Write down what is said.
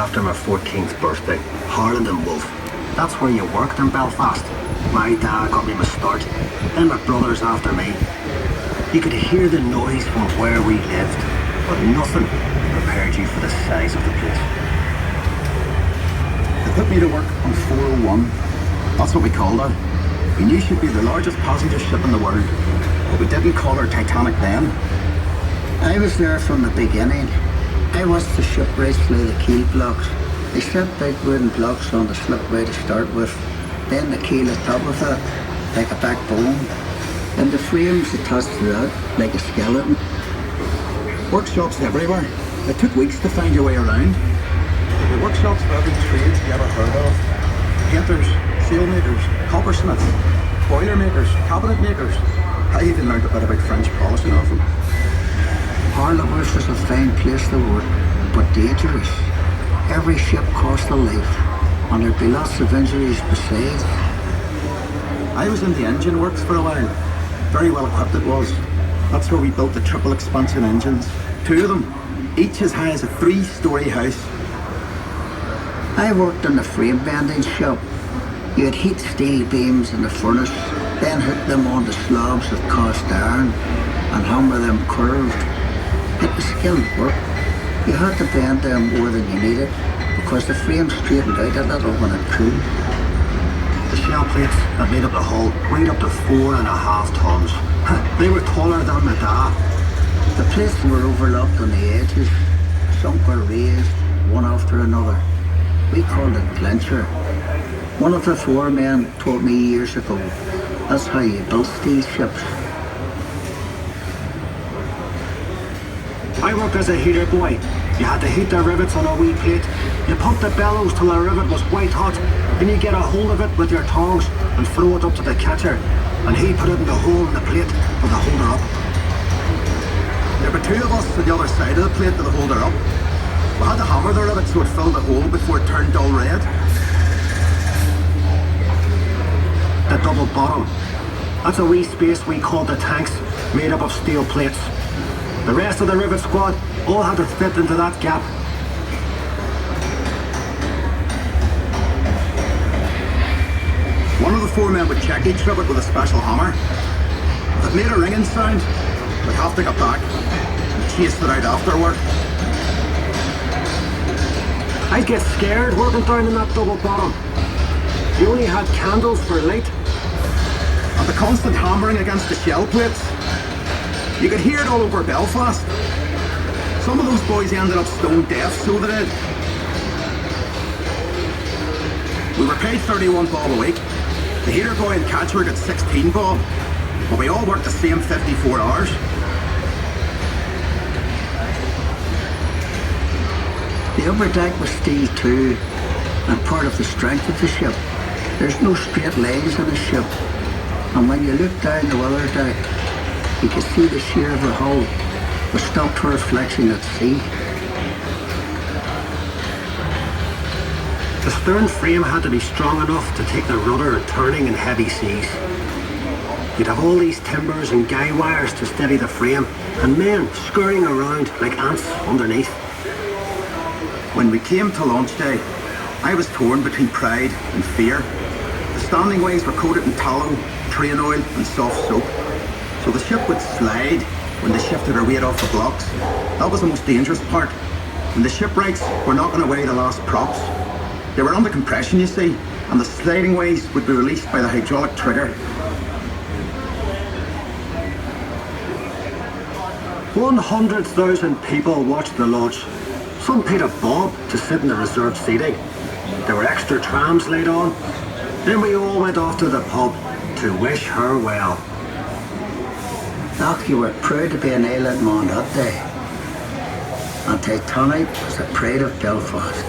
after my 14th birthday, Harland and Wolff. That's where you worked in Belfast. My dad got me my start, then my brothers after me. You could hear the noise from where we lived, but nothing prepared you for the size of the place. They put me to work on 401. That's what we called her. We knew she'd be the largest passenger ship in the world, but we didn't call her Titanic then. I was there from the beginning. I watched the ship race through the keel blocks. They set big wooden blocks on the slipway to start with, then the keel atop of it, like a backbone, and the frames attached to that, like a skeleton. Workshops everywhere. It took weeks to find your way around. There were workshops for every trade you ever heard of. Painters, sailmakers, coppersmiths, boiler makers, cabinet makers. I even learned a bit about French polishing of them. Harland was a fine place to work, but dangerous. Every ship cost a life, and there'd be lots of injuries besides. I was in the engine works for a while. Very well equipped it was. That's where we built the triple expansion engines. 2 of them, each as high as a 3-story house. I worked in the frame bending shop. You'd heat steel beams in the furnace, then hook them onto slabs of cast iron and hammer them curved. It was skilled work. You had to bend them more than you needed because the frame straightened out a little when it cooled. The shell plates that made up the hull weighed up to 4.5 tons. They were taller than the da. The plates were overlapped on the edges. Some were raised, one after another. We called it clincher. One of the foremen told me years ago, that's how you built steel ships. I worked as a heater boy. You had to heat the rivets on a wee plate. You pump the bellows till the rivet was white hot. Then you get a hold of it with your tongs and throw it up to the catcher. And he put it in the hole in the plate for the holder up. There were 2 of us on the other side of the plate with the holder up. We had to hammer the rivet so it filled the hole before it turned dull red. The double bottom. That's a wee space we called the tanks, made up of steel plates. The rest of the rivet squad all had to fit into that gap. One of the foremen would check each rivet with a special hammer. If it made a ringing sound, we'd have to get back and chase it out afterward. I'd get scared working down in that double bottom. You only had candles for light. And the constant hammering against the shell plates. You could hear it all over Belfast. Some of those boys ended up stone deaf, so they did. We were paid 31 bob a week. The heater boy and catcher got 16 bob, but we all worked the same 54 hours. The upper deck was steel too, and part of the strength of the ship. There's no straight lines in a ship, and when you look down the weather deck, you could see the sheer of the hull, but stopped her reflection at sea. The stern frame had to be strong enough to take the rudder and turning in heavy seas. You'd have all these timbers and guy wires to steady the frame, and men scurrying around like ants underneath. When we came to launch day, I was torn between pride and fear. The standing ways were coated in tallow, train oil and soft soap, so the ship would slide when they shifted her weight off the blocks. That was the most dangerous part. When the shipwrights were knocking away the last props, they were under compression, you see, and the sliding ways would be released by the hydraulic trigger. 100,000 people watched the launch. Some paid a bob to sit in the reserved seating. There were extra trams laid on. Then we all went off to the pub to wish her well. Doc, you were proud to be an island man that day. And Titanic was the pride of Belfast.